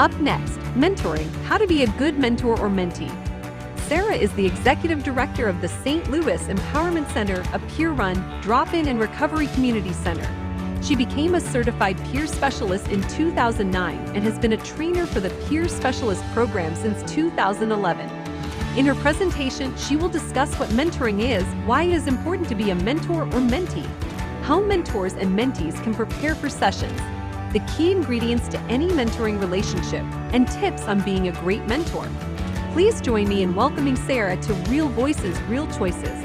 Up next, mentoring, how to be a good mentor or mentee. Sarah is the Executive Director of the St. Louis Empowerment Center, a peer-run, drop-in and recovery community center. She became a certified peer specialist in 2009 and has been a trainer for the Peer Specialist program since 2011. In her presentation, she will discuss what mentoring is, why it is important to be a mentor or mentee, how mentors and mentees can prepare for sessions, the key ingredients to any mentoring relationship, and tips on being a great mentor. Please join me in welcoming Sarah to Real Voices, Real Choices.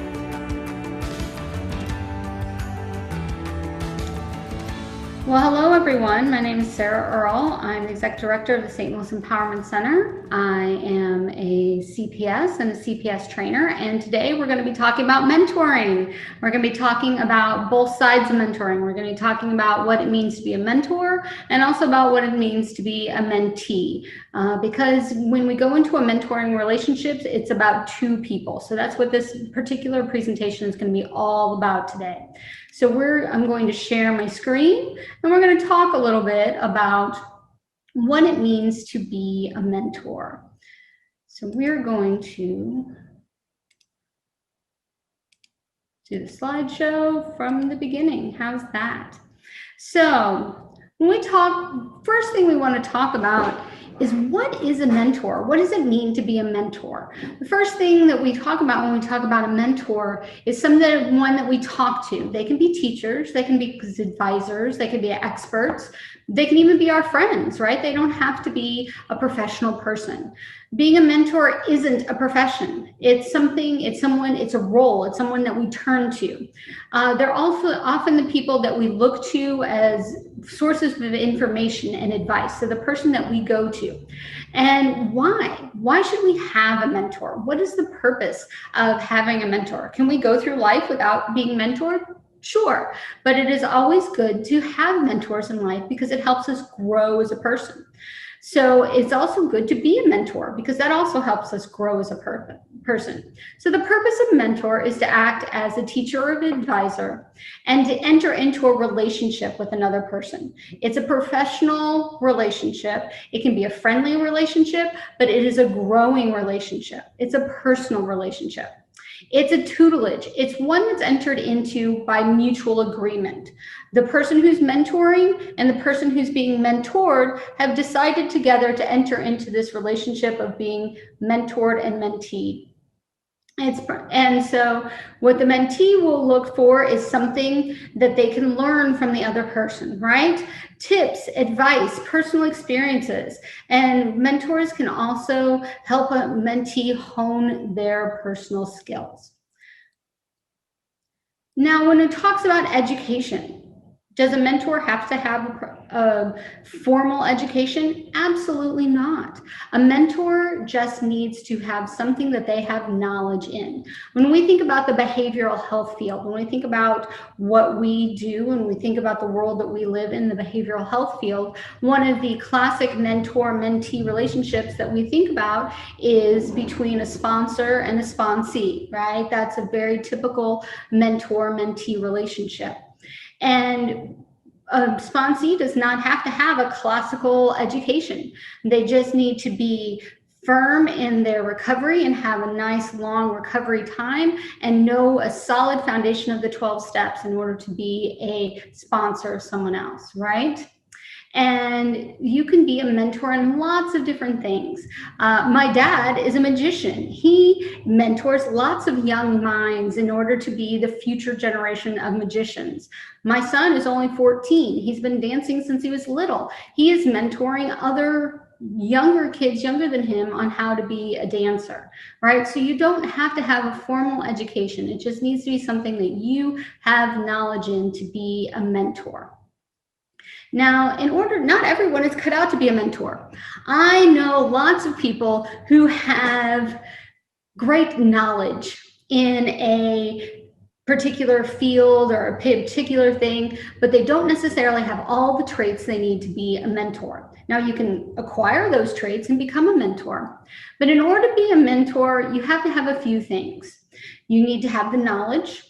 Well, hello everyone. My name is Sarah Earll. I'm the Executive Director of the St. Louis Empowerment Center. I am a CPS and a CPS trainer, and today we're going to be talking about mentoring. We're going to be talking about both sides of mentoring. We're going to be talking about what it means to be a mentor and also about what it means to be a mentee. Because when we go into a mentoring relationship, it's about two people. So that's what this particular presentation is going to be all about today. So I'm going to share my screen and we're going to talk a little bit about what it means to be a mentor. So we're going to do the slideshow from the beginning. How's that? So when we talk, first thing we want to talk about is what is a mentor? What does it mean to be a mentor? The first thing that we talk about when we talk about a mentor is one that we talk to. They can be teachers, they can be advisors, they can be experts, they can even be our friends, right? They don't have to be a professional person. Being a mentor isn't a profession. It's a role, it's someone that we turn to. They're also often the people that we look to as sources of information and advice. So the person that we go to. And why? Why should we have a mentor? What is the purpose of having a mentor? Can we go through life without being mentored? Sure, but it is always good to have mentors in life because it helps us grow as a person. So it's also good to be a mentor because that also helps us grow as a person. So the purpose of mentor is to act as a teacher or an advisor and to enter into a relationship with another person. It's a professional relationship. It can be a friendly relationship, but it is a growing relationship. It's a personal relationship. It's a tutelage. It's one that's entered into by mutual agreement. The person who's mentoring and the person who's being mentored have decided together to enter into this relationship of being mentored and mentee. And so what the mentee will look for is something that they can learn from the other person, right? Tips, advice, personal experiences, and mentors can also help a mentee hone their personal skills. Now, when it talks about education, does a mentor have to have a formal education? Absolutely not. A mentor just needs to have something that they have knowledge in. When we think about the behavioral health field, when we think about what we do, when we think about the world that we live in, the behavioral health field, one of the classic mentor-mentee relationships that we think about is between a sponsor and a sponsee, right? That's a very typical mentor-mentee relationship. And a sponsee does not have to have a classical education. They just need to be firm in their recovery and have a nice long recovery time and know a solid foundation of the 12 steps in order to be a sponsor of someone else, right? And you can be a mentor in lots of different things. My dad is a magician. He mentors lots of young minds in order to be the future generation of magicians. My son is only 14. He's been dancing since he was little. He is mentoring other younger kids younger than him on how to be a dancer, right? So you don't have to have a formal education. It just needs to be something that you have knowledge in to be a mentor. Now, not everyone is cut out to be a mentor. I know lots of people who have great knowledge in a particular field or a particular thing, but they don't necessarily have all the traits they need to be a mentor. Now, you can acquire those traits and become a mentor, but in order to be a mentor, you have to have a few things. You need to have the knowledge,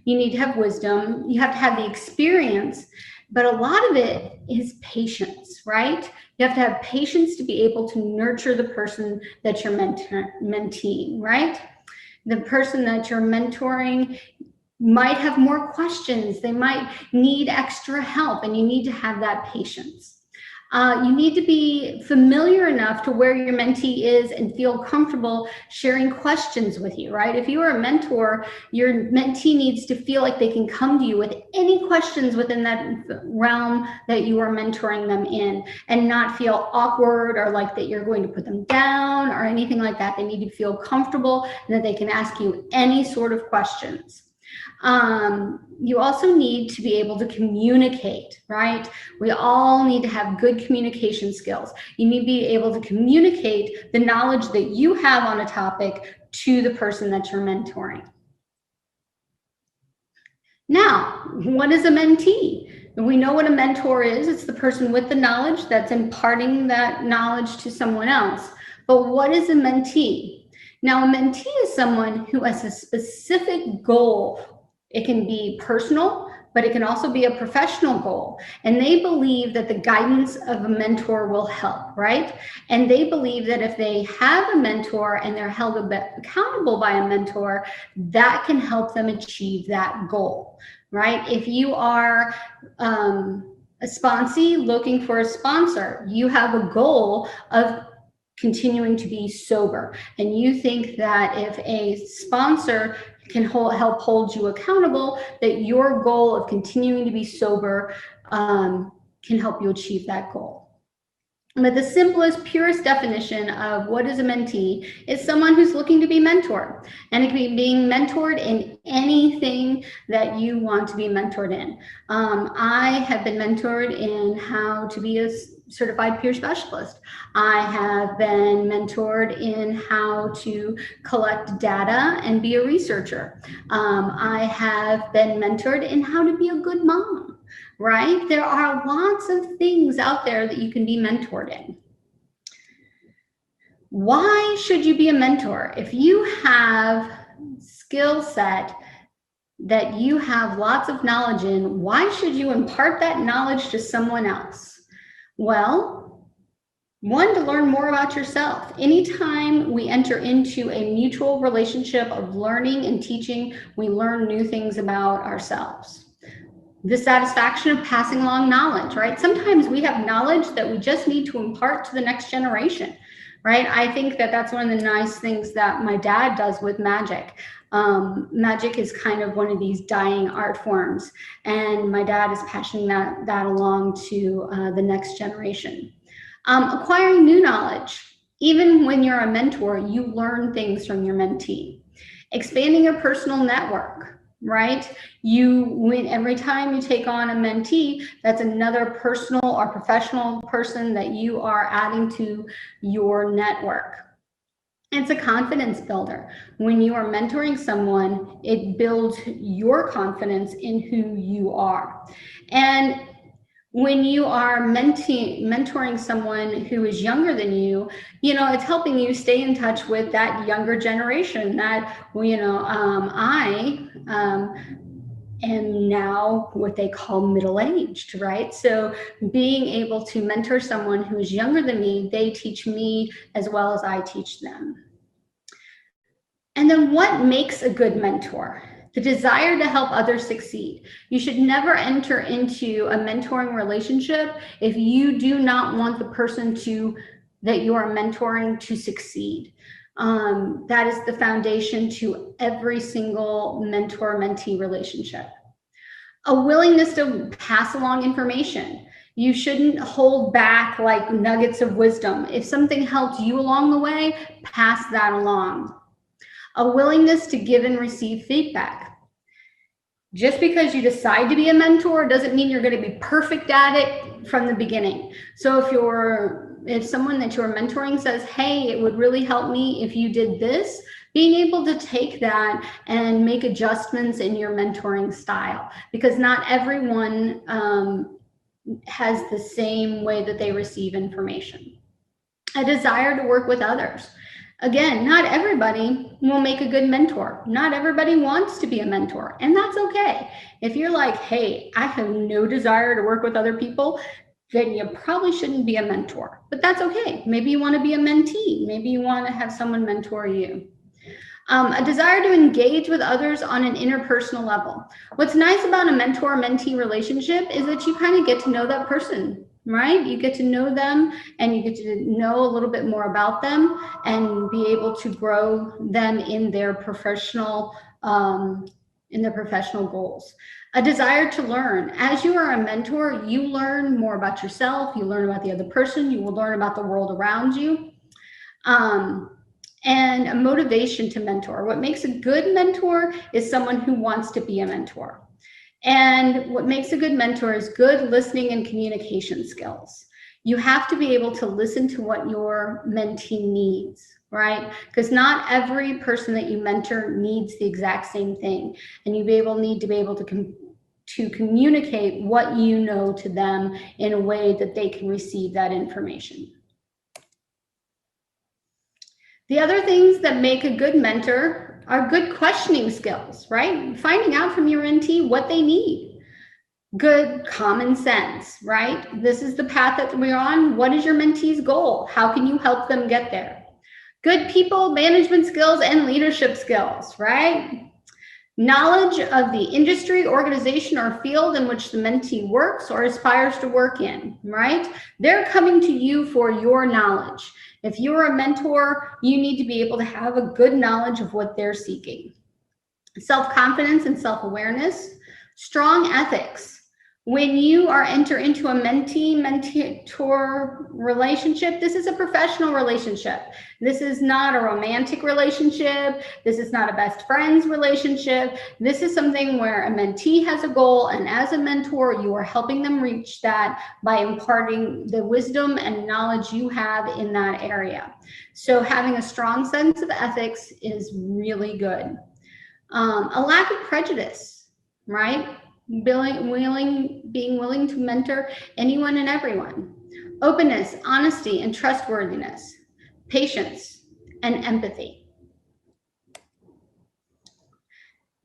you need to have wisdom, you have to have the experience, But a lot of it is patience, right? You have to have patience to be able to nurture the person that you're menteeing, right? The person that you're mentoring might have more questions. They might need extra help, and you need to have that patience. You need to be familiar enough to where your mentee is and feel comfortable sharing questions with you, right? If you are a mentor, your mentee needs to feel like they can come to you with any questions within that realm that you are mentoring them in, and not feel awkward or like that you're going to put them down or anything like that. They need to feel comfortable and that they can ask you any sort of questions. You also need to be able to communicate, right? We all need to have good communication skills. You need to be able to communicate the knowledge that you have on a topic to the person that you're mentoring. Now, what is a mentee? We know what a mentor is. It's the person with the knowledge that's imparting that knowledge to someone else. But what is a mentee? Now, a mentee is someone who has a specific goal. It can be personal, but it can also be a professional goal. And they believe that the guidance of a mentor will help, right? And they believe that if they have a mentor and they're held accountable by a mentor, that can help them achieve that goal, right? If you are a sponsee looking for a sponsor, you have a goal of continuing to be sober. And you think that if a sponsor can help hold you accountable, that your goal of continuing to be sober can help you achieve that goal. But the simplest, purest definition of what is a mentee is someone who's looking to be mentored. And it can be being mentored in anything that you want to be mentored in. I have been mentored in how to be a certified peer specialist. I have been mentored in how to collect data and be a researcher. I have been mentored in how to be a good mom, right? There are lots of things out there that you can be mentored in. Why should you be a mentor? If you have skill set that you have lots of knowledge in, why should you impart that knowledge to someone else? Well, one, to learn more about yourself. Anytime we enter into a mutual relationship of learning and teaching, we learn new things about ourselves. The satisfaction of passing along knowledge, right? Sometimes we have knowledge that we just need to impart to the next generation, right? I think that that's one of the nice things that my dad does with magic. Magic is kind of one of these dying art forms, and my dad is passing that along to the next generation. Acquiring new knowledge. Even when you're a mentor, you learn things from your mentee. Expanding your personal network, right? Every time you take on a mentee, that's another personal or professional person that you are adding to your network. It's a confidence builder. When you are mentoring someone, it builds your confidence in who you are. And when you are mentoring someone who is younger than you, it's helping you stay in touch with that younger generation that, I am now what they call middle-aged, right? So being able to mentor someone who is younger than me, they teach me as well as I teach them. And then what makes a good mentor? The desire to help others succeed. You should never enter into a mentoring relationship if you do not want the person that you are mentoring to succeed. That is the foundation to every single mentor-mentee relationship. A willingness to pass along information. You shouldn't hold back like nuggets of wisdom. If something helped you along the way, pass that along. A willingness to give and receive feedback. Just because you decide to be a mentor doesn't mean you're going to be perfect at it from the beginning. So if someone that you're mentoring says, hey, it would really help me if you did this, being able to take that and make adjustments in your mentoring style, because not everyone has the same way that they receive information. A desire to work with others. Again, not everybody will make a good mentor. Not everybody wants to be a mentor, and that's okay. If you're like, hey, I have no desire to work with other people, then you probably shouldn't be a mentor, but that's okay. Maybe you want to be a mentee. Maybe you want to have someone mentor you. A desire to engage with others on an interpersonal level. What's nice about a mentor-mentee relationship is that you kind of get to know that person, right? You get to know them and you get to know a little bit more about them and be able to grow them in their professional goals. A desire to learn. As you are a mentor, you learn more about yourself, you learn about the other person, you will learn about the world around you. And a motivation to mentor. What makes a good mentor is someone who wants to be a mentor. And what makes a good mentor is good listening and communication skills. You have to be able to listen to what your mentee needs, right? Because not every person that you mentor needs the exact same thing. And you need to be able to communicate what you know to them in a way that they can receive that information. The other things that make a good mentor are good questioning skills, right? Finding out from your mentee what they need. Good common sense, right? This is the path that we're on. What is your mentee's goal? How can you help them get there? Good people management skills and leadership skills, right? Knowledge of the industry, organization, or field in which the mentee works or aspires to work in, right? They're coming to you for your knowledge. If you're a mentor, you need to be able to have a good knowledge of what they're seeking. Self-confidence and self-awareness, strong ethics. When you enter into a mentee-mentor relationship, this is a professional relationship. This is not a romantic relationship. This is not a best friends relationship. This is something where a mentee has a goal, and as a mentor, you are helping them reach that by imparting the wisdom and knowledge you have in that area. So having a strong sense of ethics is really good. A lack of prejudice, right? Being willing to mentor anyone and everyone. Openness, honesty, and trustworthiness. Patience and empathy.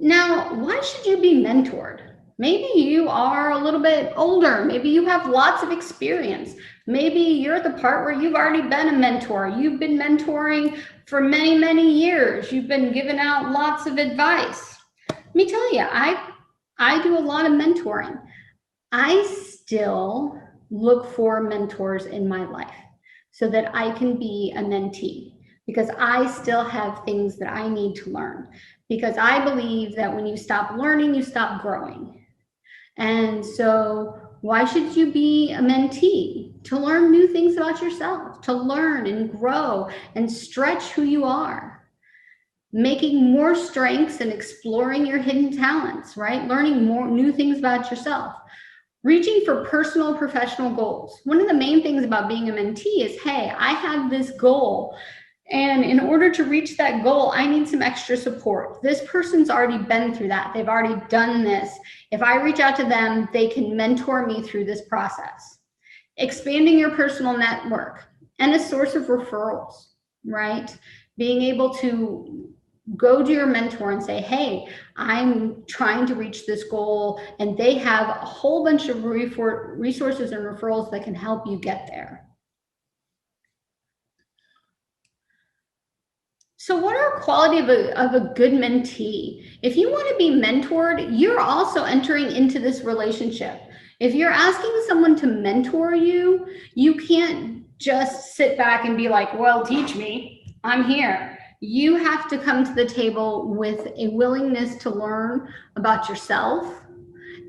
Now, why should you be mentored? Maybe you are a little bit older. Maybe you have lots of experience. Maybe you're at the part where you've already been a mentor. You've been mentoring for many, many years. You've been giving out lots of advice. Let me tell you, I do a lot of mentoring. I still look for mentors in my life so that I can be a mentee, because I still have things that I need to learn. Because I believe that when you stop learning, you stop growing. And so why should you be a mentee? To learn new things about yourself, to learn and grow and stretch who you are. Making more strengths and exploring your hidden talents, right? Learning more new things about yourself. Reaching for personal professional goals. One of the main things about being a mentee is, hey, I have this goal, and in order to reach that goal, I need some extra support. This person's already been through that. They've already done this. If I reach out to them, they can mentor me through this process. Expanding your personal network and a source of referrals, right? Being able to go to your mentor and say, hey, I'm trying to reach this goal, and they have a whole bunch of resources and referrals that can help you get there. So what are quality of a good mentee? If you want to be mentored, you're also entering into this relationship. If you're asking someone to mentor you, you can't just sit back and be like, well, teach me, I'm here. You have to come to the table with a willingness to learn about yourself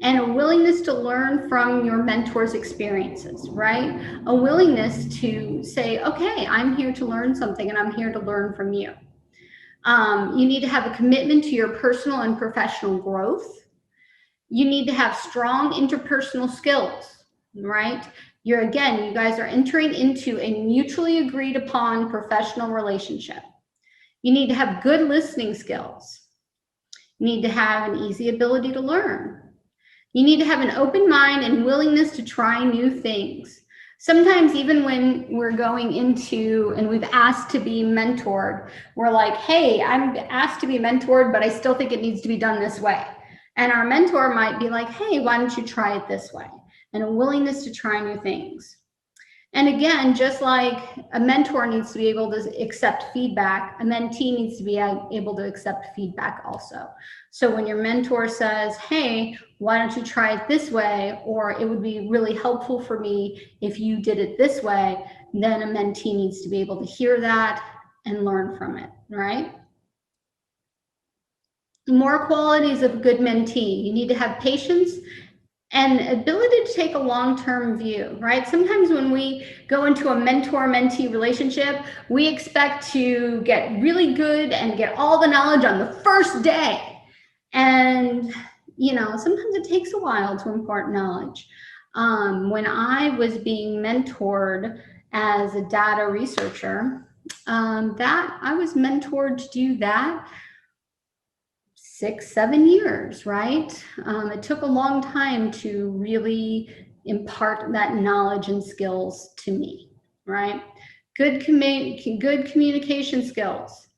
and a willingness to learn from your mentor's experiences, right? A willingness to say, okay, I'm here to learn something and I'm here to learn from you. You need to have a commitment to your personal and professional growth. You need to have strong interpersonal skills, right? You guys are entering into a mutually agreed upon professional relationship. You need to have good listening skills. You need to have an easy ability to learn. You need to have an open mind and willingness to try new things. Sometimes even when we're going into and we've asked to be mentored, we're like, hey, I'm asked to be mentored, but I still think it needs to be done this way. And our mentor might be like, hey, why don't you try it this way? And a willingness to try new things. And again, just like a mentor needs to be able to accept feedback, a mentee needs to be able to accept feedback also. So when your mentor says, hey, why don't you try it this way? Or it would be really helpful for me if you did it this way, then a mentee needs to be able to hear that and learn from it, right? More qualities of a good mentee. You need to have patience and ability to take a long-term view, right? Sometimes when we go into a mentor-mentee relationship, we expect to get really good and get all the knowledge on the first day. And, you know, sometimes it takes a while to impart knowledge. When I was being mentored as a data researcher, I was mentored to do that 6-7 years, right? It took a long time to really impart that knowledge and skills to me, right? Good communication skills.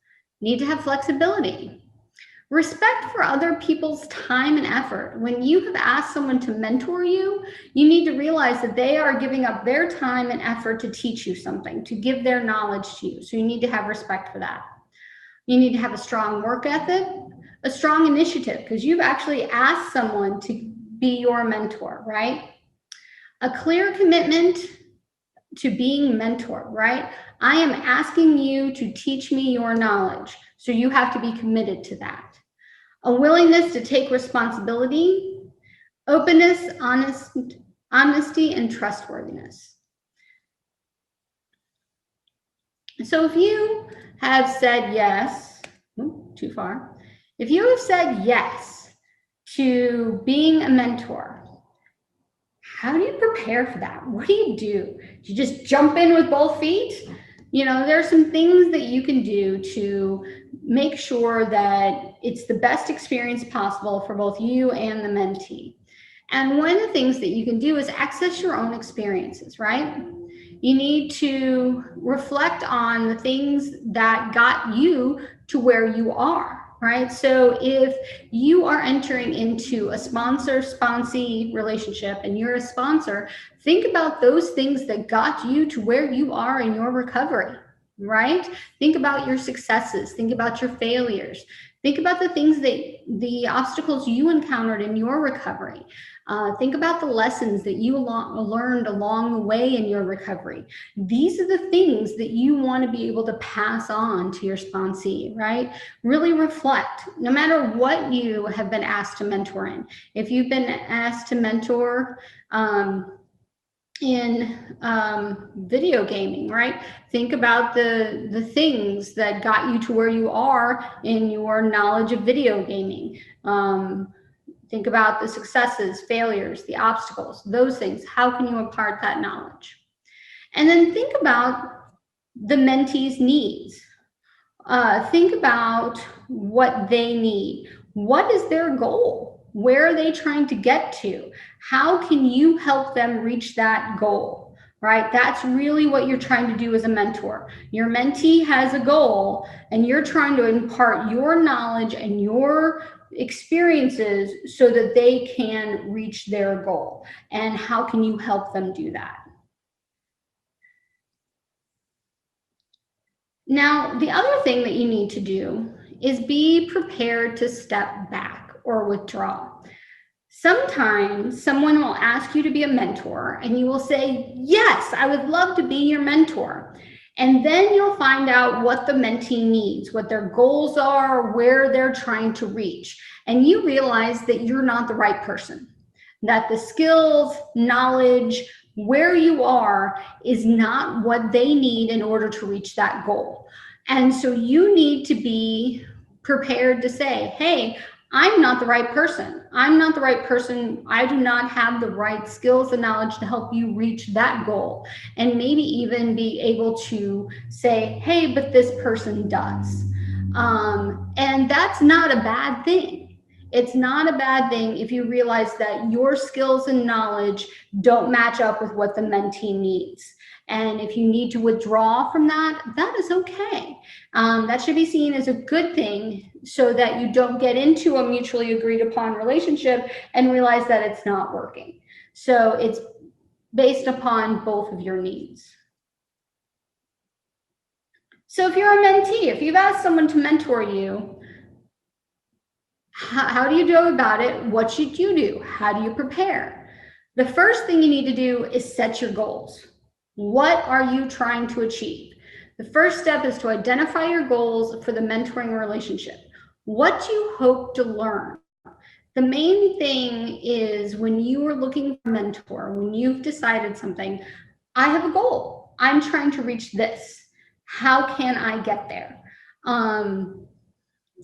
Need to have flexibility. Respect for other people's time and effort. When you have asked someone to mentor you, you need to realize that they are giving up their time and effort to teach you something, to give their knowledge to you. So you need to have respect for that. You need to have a strong work ethic, a strong initiative, because you've actually asked someone to be your mentor, right? A clear commitment to being mentored, right? I am asking you to teach me your knowledge, so you have to be committed to that. A willingness to take responsibility, openness, honesty, and trustworthiness. So if you have said yes, too far. If you have said yes to being a mentor, how do you prepare for that? What do? Do you just jump in with both feet? You know, there are some things that you can do to make sure that it's the best experience possible for both you and the mentee. And one of the things that you can do is access your own experiences, right? You need to reflect on the things that got you to where you are, right? So if you are entering into a sponsor-sponsee relationship and you're a sponsor, think about those things that got you to where you are in your recovery, right? Think about your successes, think about your failures, think about the obstacles you encountered in your recovery. Think about the lessons that you learned along the way in your recovery. These are the things that you want to be able to pass on to your sponsee, right? Really reflect, no matter what you have been asked to mentor in. If you've been asked to mentor in video gaming, right? Think about the things that got you to where you are in your knowledge of video gaming. Think about the successes, failures, the obstacles, those things. How can you impart that knowledge? And then think about the mentee's needs. Think about what they need. What is their goal? Where are they trying to get to? How can you help them reach that goal, right? That's really what you're trying to do as a mentor. Your mentee has a goal and you're trying to impart your knowledge and your experiences so that they can reach their goal. And how can you help them do that? Now, the other thing that you need to do is be prepared to step back or withdraw. Sometimes someone will ask you to be a mentor and you will say, yes, I would love to be your mentor. And then you'll find out what the mentee needs, what their goals are, where they're trying to reach. And you realize that you're not the right person, that the skills, knowledge, where you are is not what they need in order to reach that goal. And so you need to be prepared to say, hey, I'm not the right person. I'm not the right person. I do not have the right skills and knowledge to help you reach that goal. And maybe even be able to say, hey, but this person does. And that's not a bad thing. It's not a bad thing if you realize that your skills and knowledge don't match up with what the mentee needs. And if you need to withdraw from that, that is okay. That should be seen as a good thing so that you don't get into a mutually agreed upon relationship and realize that it's not working. So it's based upon both of your needs. So if you're a mentee, if you've asked someone to mentor you, how do you go about it? What should you do? How do you prepare? The first thing you need to do is set your goals. What are you trying to achieve? The first step is to identify your goals for the mentoring relationship. What do you hope to learn? The main thing is when you are looking for a mentor, when you've decided something, I have a goal. I'm trying to reach this. How can I get there?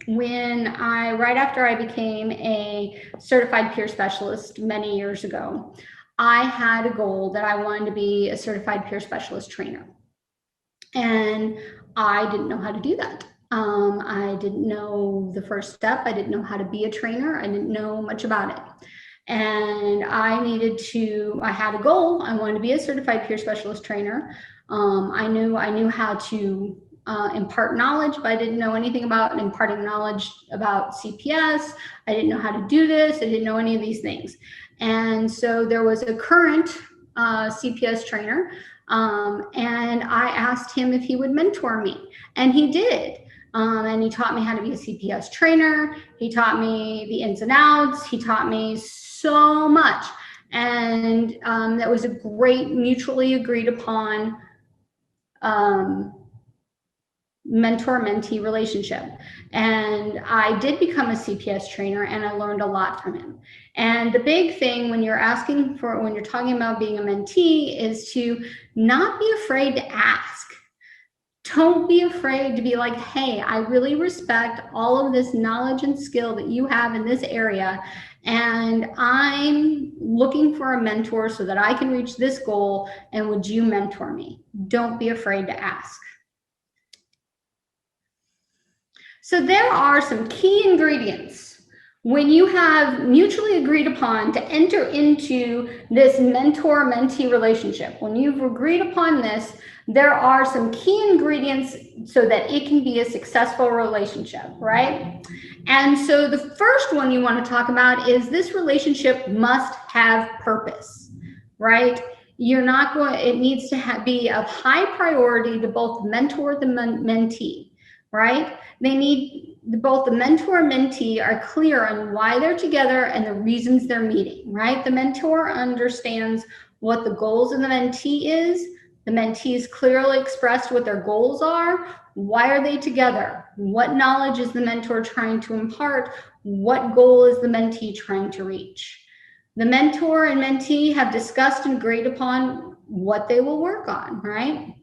Right after I became a certified peer specialist many years ago, I had a goal that I wanted to be a certified peer specialist trainer. And I didn't know how to do that. I didn't know the first step. I didn't know how to be a trainer. I didn't know much about it. And I had a goal. I wanted to be a certified peer specialist trainer. I knew how to impart knowledge, but I didn't know anything about imparting knowledge about CPS. I didn't know how to do this. I didn't know any of these things. And so there was a current CPS trainer, and I asked him if he would mentor me, and he did. And he taught me how to be a CPS trainer. He taught me the ins and outs. He taught me so much. And that was a great mutually agreed upon mentor-mentee relationship. And I did become a CPS trainer, and I learned a lot from him. And the big thing when you're talking about being a mentee is to not be afraid to ask. Don't be afraid to be like, hey, I really respect all of this knowledge and skill that you have in this area, and I'm looking for a mentor so that I can reach this goal, and would you mentor me? Don't be afraid to ask. So there are some key ingredients when you have mutually agreed upon to enter into this mentor-mentee relationship. When you've agreed upon this, there are some key ingredients so that it can be a successful relationship, right? And so the first one you want to talk about is this relationship must have purpose, right? It needs to be of high priority to both the mentor and the mentee, right? Both the mentor and mentee are clear on why they're together and the reasons they're meeting, right? The mentor understands what the goals of the mentee is. The mentee is clearly expressed what their goals are. Why are they together? What knowledge is the mentor trying to impart? What goal is the mentee trying to reach? The mentor and mentee have discussed and agreed upon what they will work on, right?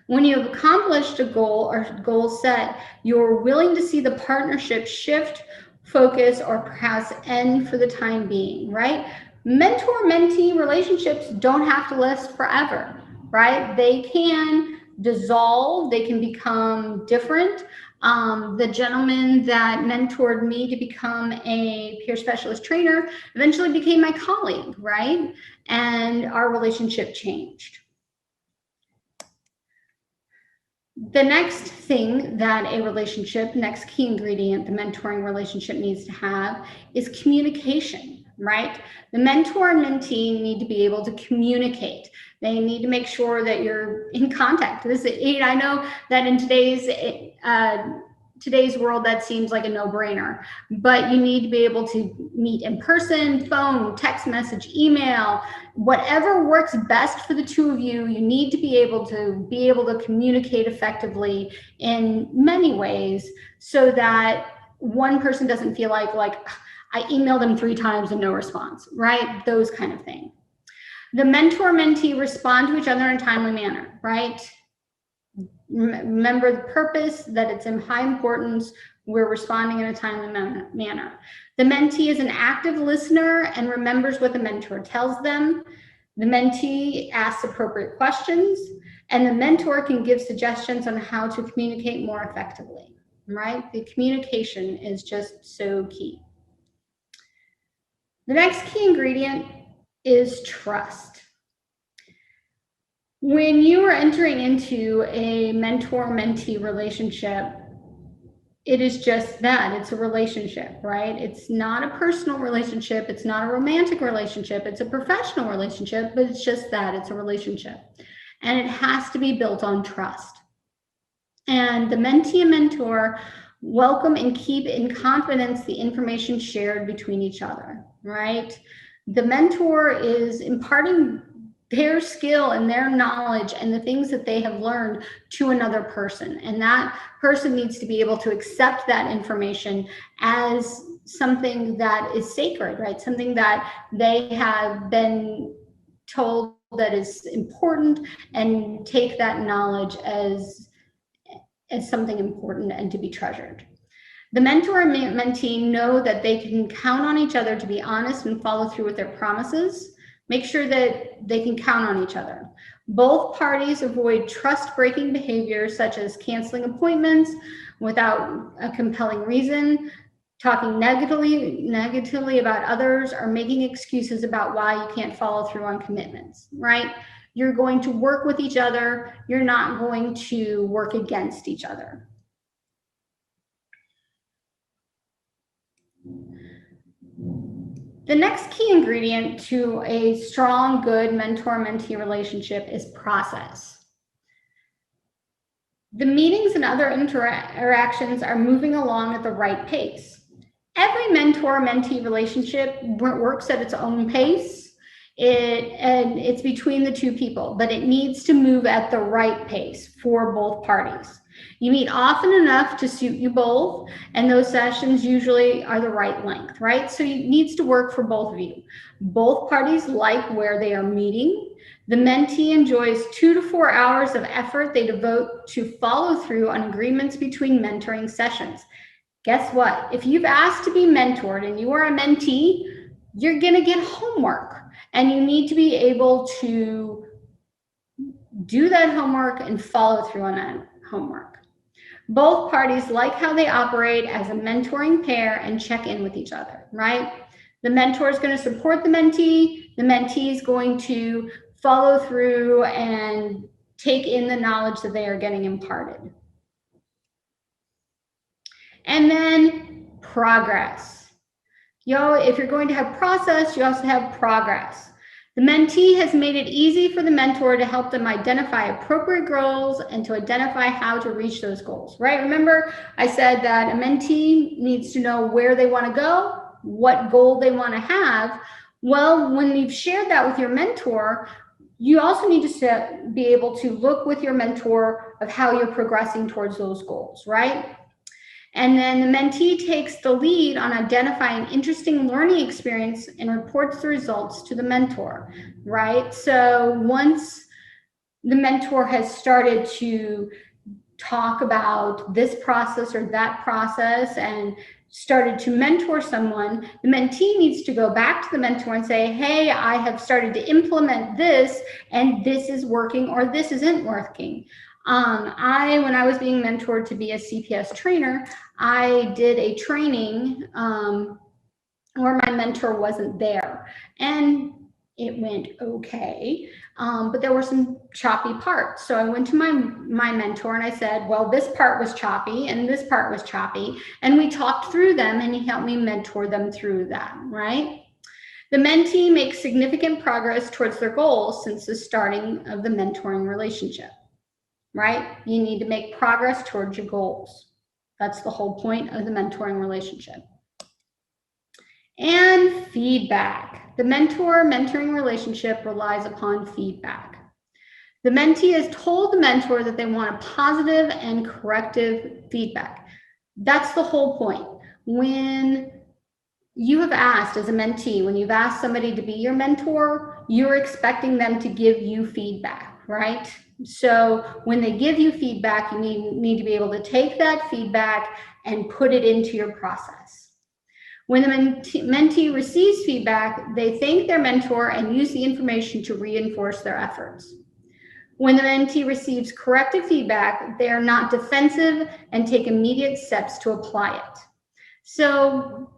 When you have accomplished a goal or goal set, you're willing to see the partnership shift, focus, or perhaps end for the time being, right? Mentor-mentee relationships don't have to last forever, right? They can dissolve, they can become different. The gentleman that mentored me to become a peer specialist trainer eventually became my colleague, right? And our relationship changed. The next thing that next key ingredient the mentoring relationship needs to have is communication, right? The mentor and mentee need to be able to communicate. They need to make sure that you're in contact. I know that in today's world, that seems like a no-brainer, but you need to be able to meet in person, phone, text message, email, whatever works best for the two of you. You need to be able to communicate effectively in many ways so that one person doesn't feel like I emailed them 3 times and no response, right? Those kind of things. The mentor-mentee respond to each other in a timely manner, right? Remember the purpose, that it's in high importance. We're responding in a timely manner. The mentee is an active listener and remembers what the mentor tells them. The mentee asks appropriate questions, and the mentor can give suggestions on how to communicate more effectively, right? The communication is just so key. The next key ingredient is trust. When you are entering into a mentor-mentee relationship, it is just that. It's a relationship, right? It's not a personal relationship. It's not a romantic relationship. It's a professional relationship, but it's just that. It's a relationship. And it has to be built on trust. And the mentee and mentor welcome and keep in confidence the information shared between each other, right? The mentor is imparting their skill and their knowledge and the things that they have learned to another person. And that person needs to be able to accept that information as something that is sacred, right? Something that they have been told that is important, and take that knowledge as something important and to be treasured. The mentor and mentee know that they can count on each other to be honest and follow through with their promises. Make sure that they can count on each other. Both parties avoid trust-breaking behaviors such as canceling appointments without a compelling reason, talking negatively about others, or making excuses about why you can't follow through on commitments, right? You're going to work with each other. You're not going to work against each other. The next key ingredient to a strong, good mentor-mentee relationship is process. The meetings and other interactions are moving along at the right pace. Every mentor-mentee relationship works at its own pace. And it's between the two people, but it needs to move at the right pace for both parties. You meet often enough to suit you both, and those sessions usually are the right length, right? So it needs to work for both of you. Both parties like where they are meeting. The mentee enjoys 2 to 4 hours of effort they devote to follow through on agreements between mentoring sessions. Guess what? If you've asked to be mentored and you are a mentee, you're going to get homework, and you need to be able to do that homework and follow through on that homework. Both parties like how they operate as a mentoring pair and check in with each other, right? The mentor is going to support the mentee is going to follow through and take in the knowledge that they are getting imparted. And then progress. If you're going to have process, you also have progress. The mentee has made it easy for the mentor to help them identify appropriate goals and to identify how to reach those goals, right? Remember, I said that a mentee needs to know where they want to go, what goal they want to have. Well, when you've shared that with your mentor, you also need to be able to look with your mentor of how you're progressing towards those goals, right? And then the mentee takes the lead on identifying interesting learning experience and reports the results to the mentor, right? So once the mentor has started to talk about this process or that process and started to mentor someone, the mentee needs to go back to the mentor and say, hey, I have started to implement this, and this is working or this isn't working. When I was being mentored to be a CPS trainer, I did a training where my mentor wasn't there, and it went okay, but there were some choppy parts. So I went to my mentor and I said, well, this part was choppy and this part was choppy, and we talked through them, and he helped me mentor them through that, right? The mentee makes significant progress towards their goals since the starting of the mentoring relationship, right? You need to make progress towards your goals. That's the whole point of the mentoring relationship. And feedback. The mentor-mentoring relationship relies upon feedback. The mentee has told the mentor that they want a positive and corrective feedback. That's the whole point. When you have asked as a mentee, when you've asked somebody to be your mentor, you're expecting them to give you feedback, right? So when they give you feedback, you need to be able to take that feedback and put it into your process. When the mentee receives feedback, they thank their mentor and use the information to reinforce their efforts. When the mentee receives corrective feedback, they are not defensive and take immediate steps to apply it. So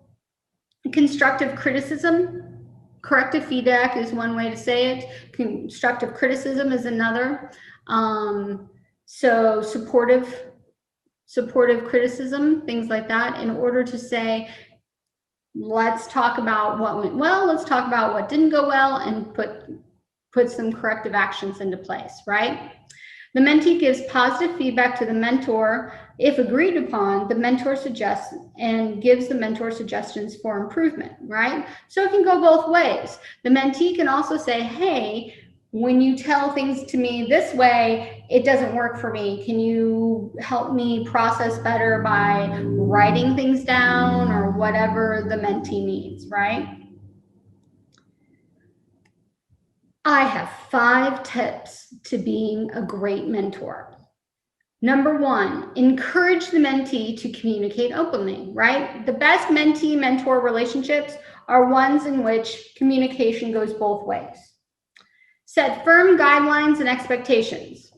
Constructive criticism, corrective feedback is one way to say it. Constructive criticism is another. So supportive criticism, things like that, in order to say, let's talk about what went well, let's talk about what didn't go well, and put some corrective actions into place, right? The mentee gives positive feedback to the mentor. If agreed upon, the mentor suggests and gives the mentor suggestions for improvement, right? So it can go both ways. The mentee can also say, hey, when you tell things to me this way, it doesn't work for me. Can you help me process better by writing things down, or whatever the mentee needs, right? I have 5 tips to being a great mentor. Number 1, encourage the mentee to communicate openly, right? The best mentee-mentor relationships are ones in which communication goes both ways. Set firm guidelines and expectations.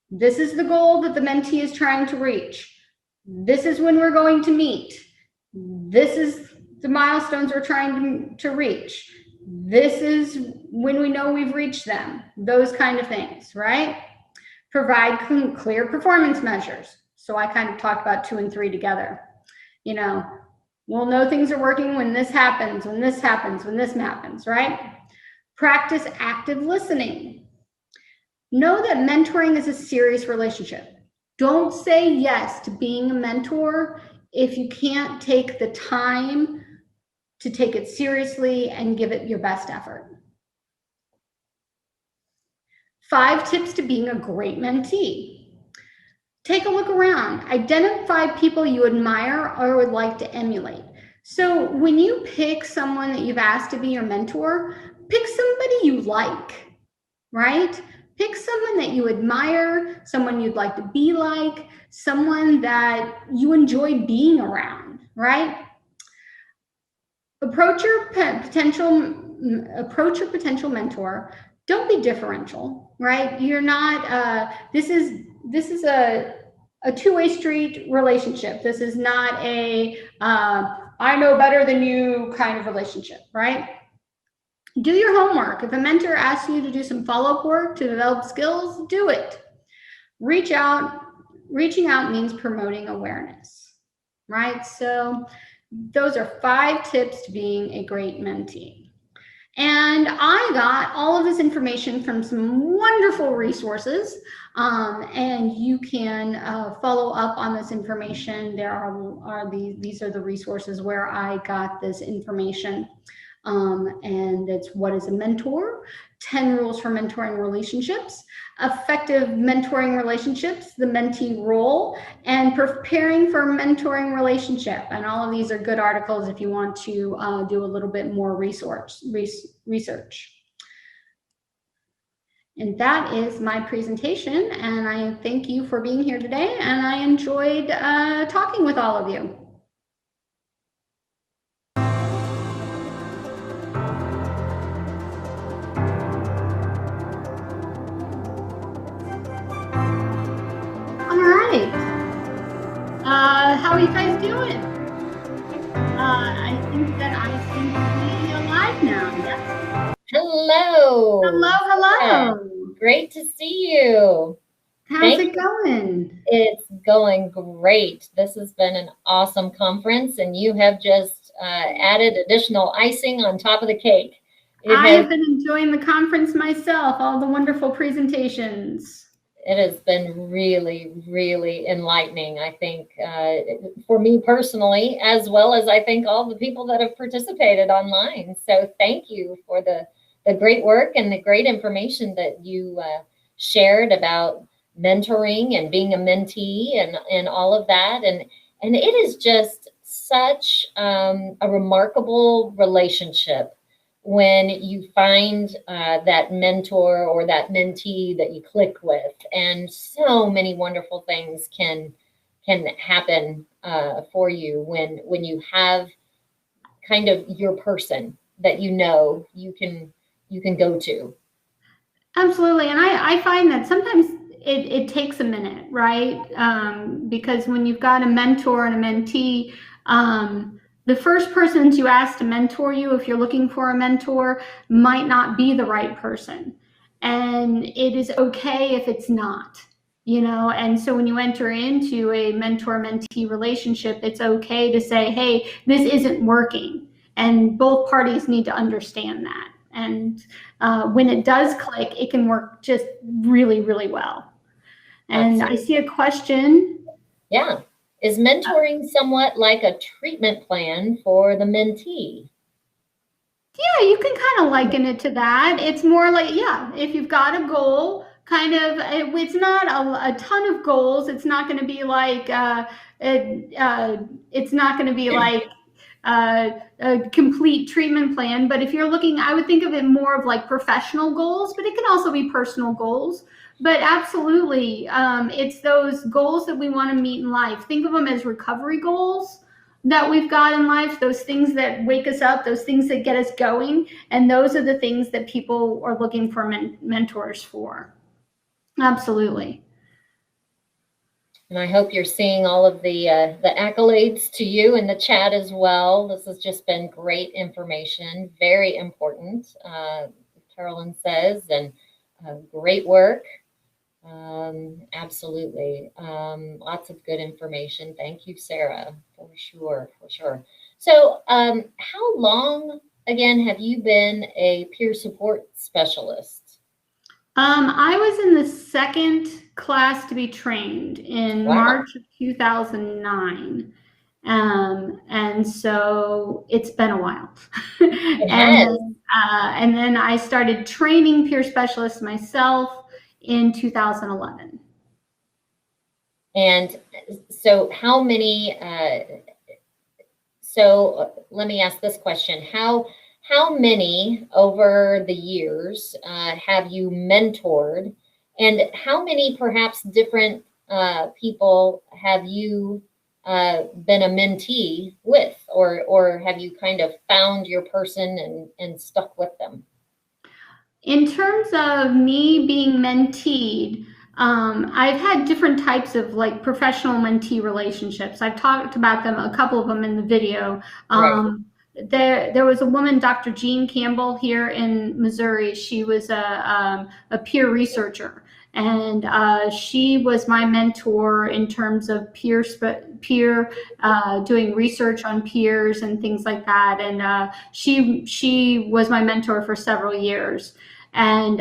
This is the goal that the mentee is trying to reach. This is when we're going to meet. This is the milestones we're trying to reach. This is when we know we've reached them. Those kind of things, right? Provide clear performance measures. So I kind of talked about 2 and 3 together. You know, we'll know things are working when this happens, when this happens, when this happens, right? Practice active listening. Know that mentoring is a serious relationship. Don't say yes to being a mentor if you can't take the time to take it seriously and give it your best effort. 5 tips to being a great mentee. Take a look around. Identify people you admire or would like to emulate. So when you pick someone that you've asked to be your mentor, pick somebody you like, right? Pick someone that you admire, someone you'd like to be like, someone that you enjoy being around, right? Approach your potential mentor. Don't be differential, right? You're not, this is a 2-way street relationship. This is not a, I know better than you kind of relationship, right? Do your homework. If a mentor asks you to do some follow-up work to develop skills, do it. Reaching out means promoting awareness, right? So those are 5 tips to being a great mentee. And I got all of this information from some wonderful resources, and you can follow up on this information. These are the resources where I got this information. And it's What is a Mentor? 10 Rules for Mentoring Relationships, Effective Mentoring Relationships, The Mentee Role, and Preparing for a Mentoring Relationship. And all of these are good articles if you want to do a little bit more research. And that is my presentation, and I thank you for being here today, and I enjoyed talking with all of you. How are you guys doing? I think that I seem to be alive now. Yes. Hello. Hello. Great to see you. How's it going? It's going great. This has been an awesome conference, and you have just added additional icing on top of the cake. I have been enjoying the conference myself, all the wonderful presentations. It has been really, really enlightening, I think, for me personally, as well as I think all the people that have participated online. So thank you for the great work and the great information that you shared about mentoring and being a mentee and all of that. And it is just such a remarkable relationship when you find that mentor or that mentee that you click with, and so many wonderful things can happen for you when you have kind of your person that you can go to. Absolutely. And I find that sometimes it takes a minute, right? Because when you've got a mentor and a mentee, The first person you ask to mentor you, if you're looking for a mentor, might not be the right person. And it is okay if it's not, and so when you enter into a mentor-mentee relationship, it's okay to say, hey, this isn't working. And both parties need to understand that. And when it does click, it can work just really, really well. And I see a question. Yeah. Is mentoring somewhat like a treatment plan for the mentee? Yeah, you can kind of liken it to that. It's more like, yeah, if you've got a goal, it's not a ton of goals. It's not going to be like, it's not going to be like a complete treatment plan. But if you're looking, I would think of it more of like professional goals, but it can also be personal goals. But absolutely, it's those goals that we want to meet in life. Think of them as recovery goals that we've got in life, those things that wake us up, those things that get us going. And those are the things that people are looking for mentors for. Absolutely. And I hope you're seeing all of the accolades to you in the chat as well. This has just been great information, very important, Carolyn says, and great work. Absolutely. Lots of good information. Thank you, Sarah, for sure, for sure. So how long, again, have you been a peer support specialist? I was in the second class to be trained in March of 2009. And so it's been a while. And then I started training peer specialists myself in 2011. And so how many, so let me ask this question. How many over the years have you mentored, and how many perhaps different people have you been a mentee with, or have you kind of found your person and stuck with them? In terms of me being menteed, I've had different types of like professional mentee relationships. I've talked about them, a couple of them in the video. Right. There was a woman, Dr. Jean Campbell, here in Missouri. She was a peer researcher, and she was my mentor in terms of peer doing research on peers and things like that. And she was my mentor for several years. And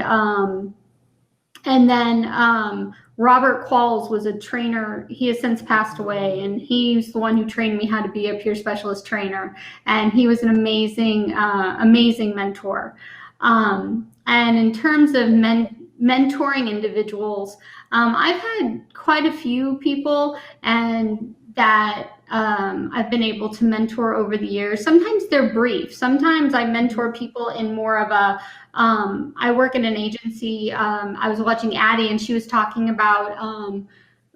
then Robert Qualls was a trainer. He has since passed away, and he's the one who trained me how to be a peer specialist trainer. And he was an amazing, amazing mentor. And in terms of mentoring individuals, I've had quite a few people and that I've been able to mentor over the years. Sometimes they're brief. Sometimes I mentor people in more of a, I work in an agency. I was watching Addie, and she was talking about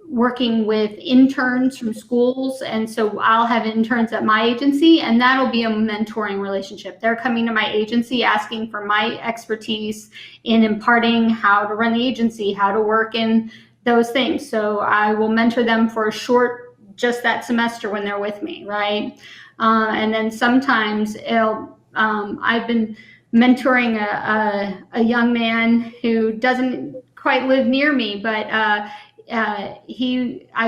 working with interns from schools. And so I'll have interns at my agency, and that'll be a mentoring relationship. They're coming to my agency asking for my expertise in imparting how to run the agency, how to work in those things. So I will mentor them for a short, just that semester when they're with me, right? And then sometimes I've been mentoring a young man who doesn't quite live near me, but I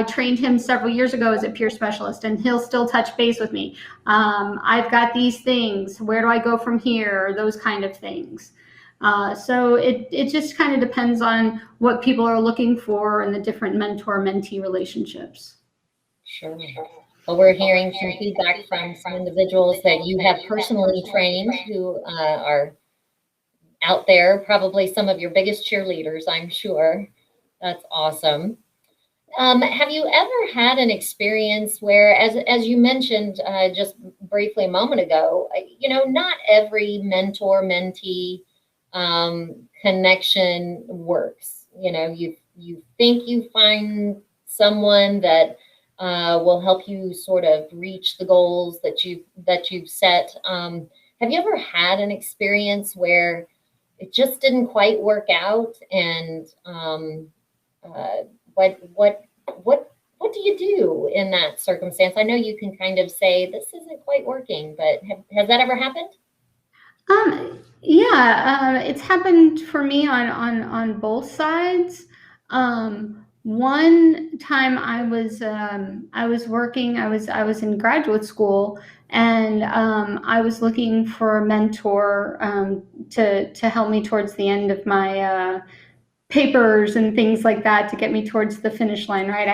trained him several years ago as a peer specialist, and he'll still touch base with me. I've got these things. Where do I go from here? Those kind of things. So it just kind of depends on what people are looking for in the different mentor-mentee relationships. Sure. Well, we're hearing some feedback from some individuals that you have personally trained who are out there, probably some of your biggest cheerleaders, I'm sure. That's awesome. Have you ever had an experience where, as you mentioned just briefly a moment ago, not every mentor-mentee connection works. You think you find someone that will help you sort of reach the goals that you've set. Have you ever had an experience where it just didn't quite work out, and what what do you do in that circumstance? I know you can kind of say this isn't quite working, but has that ever happened? Yeah, it's happened for me on both sides. One time I was working, I was in graduate school, and I was looking for a mentor to help me towards the end of my papers and things like that, to get me towards the finish line. Right,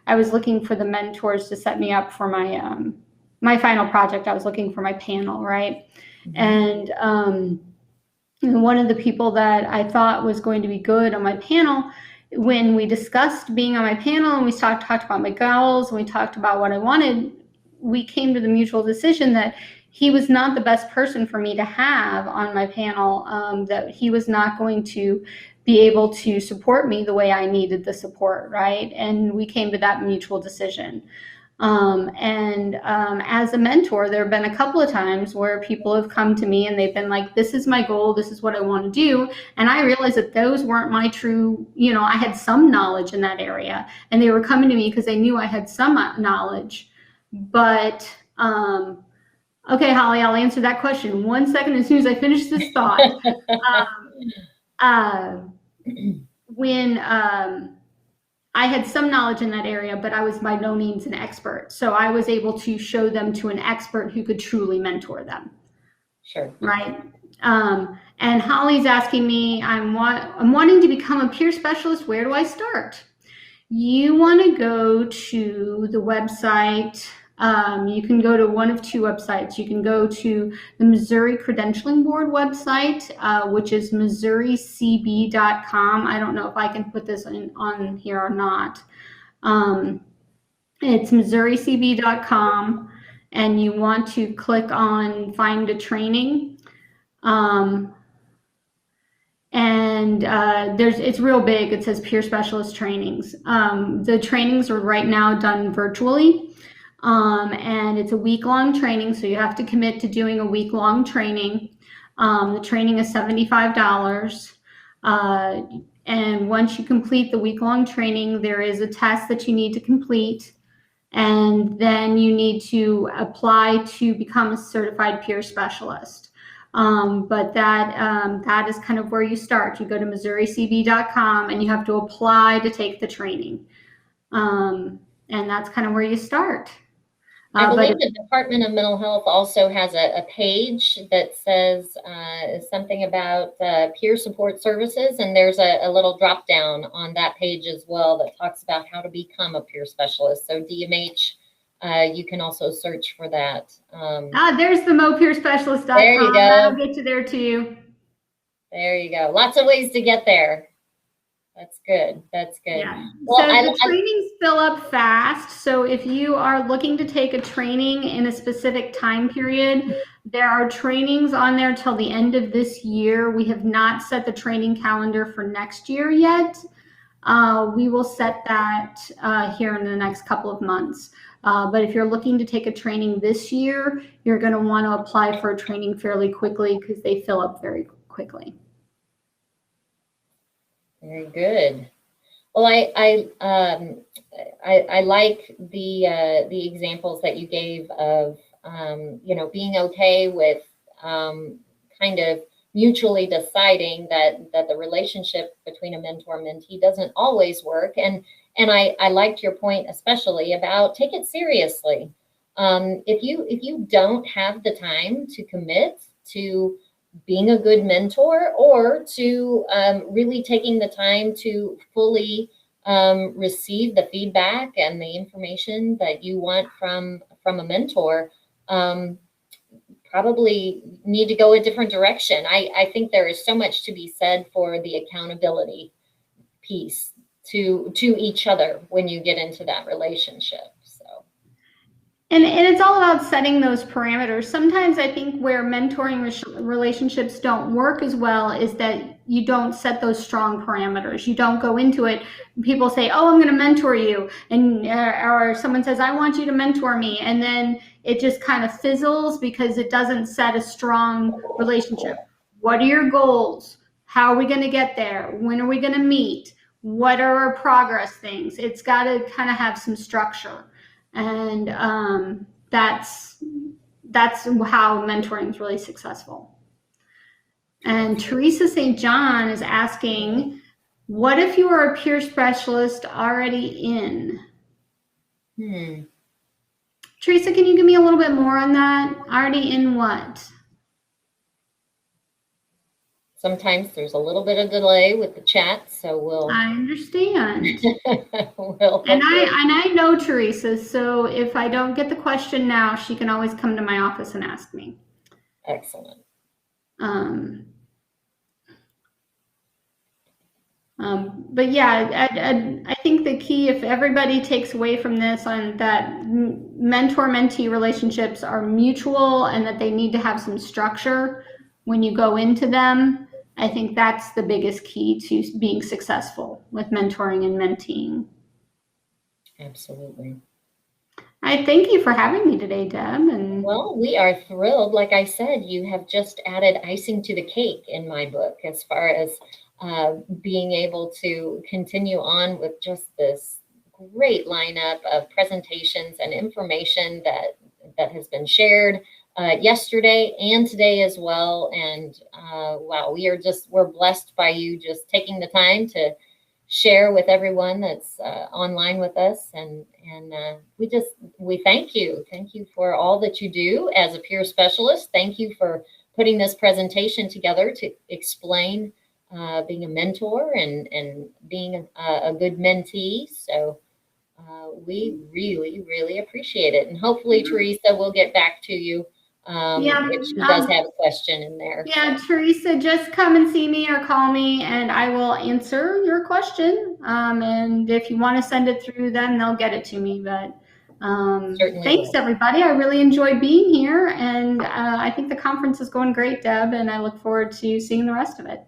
I was looking for the mentors to set me up for my final project. I was looking for my panel, right? And one of the people that I thought was going to be good on my panel, when we discussed being on my panel and we talked about my goals and we talked about what I wanted, we came to the mutual decision that he was not the best person for me to have on my panel, that he was not going to be able to support me the way I needed the support, right? And we came to that mutual decision. As a mentor, there have been a couple of times where people have come to me and they've been like, this is my goal, this is what I want to do. And I realized that those weren't my true, I had some knowledge in that area, and they were coming to me because they knew I had some knowledge. But, okay, Holly, I'll answer that question 1 second as soon as I finish this thought. When I had some knowledge in that area, but I was by no means an expert. So I was able to show them to an expert who could truly mentor them. Sure. Right. And Holly's asking me, I'm wanting to become a peer specialist. Where do I start? You want to go to the website. You can go to one of two websites. You can go to the Missouri Credentialing Board website, which is MissouriCB.com. I don't know if I can put this on here or not. It's MissouriCB.com, and you want to click on Find a Training. It's real big. It says Peer Specialist Trainings. The trainings are right now done virtually. And it's a week-long training, so you have to commit to doing a week-long training. The training is $75. And once you complete the week-long training, there is a test that you need to complete. And then you need to apply to become a certified peer specialist. But that is kind of where you start. You go to MissouriCB.com and you have to apply to take the training. And that's kind of where you start. I believe the Department of Mental Health also has a page that says something about peer support services, and there's a little drop down on that page as well that talks about how to become a peer specialist. So DMH, you can also search for that. There's the mopeerspecialist.com. There you go. That'll get you there too. There you go. Lots of ways to get there. That's good. That's good. Yeah. Well, so the trainings fill up fast. So if you are looking to take a training in a specific time period, there are trainings on there till the end of this year. We have not set the training calendar for next year yet. We will set that here in the next couple of months. But if you're looking to take a training this year, you're going to want to apply for a training fairly quickly because they fill up very quickly. Very good. Well, I like the examples that you gave of being okay with kind of mutually deciding that the relationship between a mentor and mentee doesn't always work, and I liked your point especially about take it seriously. If you don't have the time to commit to being a good mentor, or to really taking the time to fully receive the feedback and the information that you want from a mentor, probably need to go a different direction. I think there is so much to be said for the accountability piece to each other when you get into that relationship. And it's all about setting those parameters. Sometimes I think where mentoring relationships don't work as well is that you don't set those strong parameters. You don't go into it. People say, oh, I'm going to mentor you. And or someone says, I want you to mentor me. And then it just kind of fizzles because it doesn't set a strong relationship. What are your goals? How are we going to get there? When are we going to meet? what are our progress things? It's got to kind of have some structure. And that's how mentoring is really successful. And Teresa St. John is asking, what if you are a peer specialist already in? Teresa, can you give me a little bit more on that? Already in what? Sometimes there's a little bit of delay with the chat, so we'll. I understand. we'll and I know Teresa, so if I don't get the question now, she can always come to my office and ask me. Excellent. But yeah, I think the key, if everybody takes away from this on that mentor-mentee relationships are mutual and that they need to have some structure when you go into them, I think that's the biggest key to being successful with mentoring and menteeing. Absolutely. I thank you for having me today, Deb. And well, we are thrilled. Like I said, you have just added icing to the cake in my book as far as being able to continue on with just this great lineup of presentations and information that has been shared yesterday and today as well. And wow, we're blessed by you just taking the time to share with everyone that's online with us. And we thank you. Thank you for all that you do as a peer specialist. Thank you for putting this presentation together to explain being a mentor and being a good mentee. So we really, really appreciate it. And hopefully, Teresa will get back to you if she does have a question in there. Yeah, Teresa, just come and see me or call me and I will answer your question. And if you want to send it through them, they'll get it to me. But thanks, everybody. I really enjoyed being here. And I think the conference is going great, Deb, and I look forward to seeing the rest of it.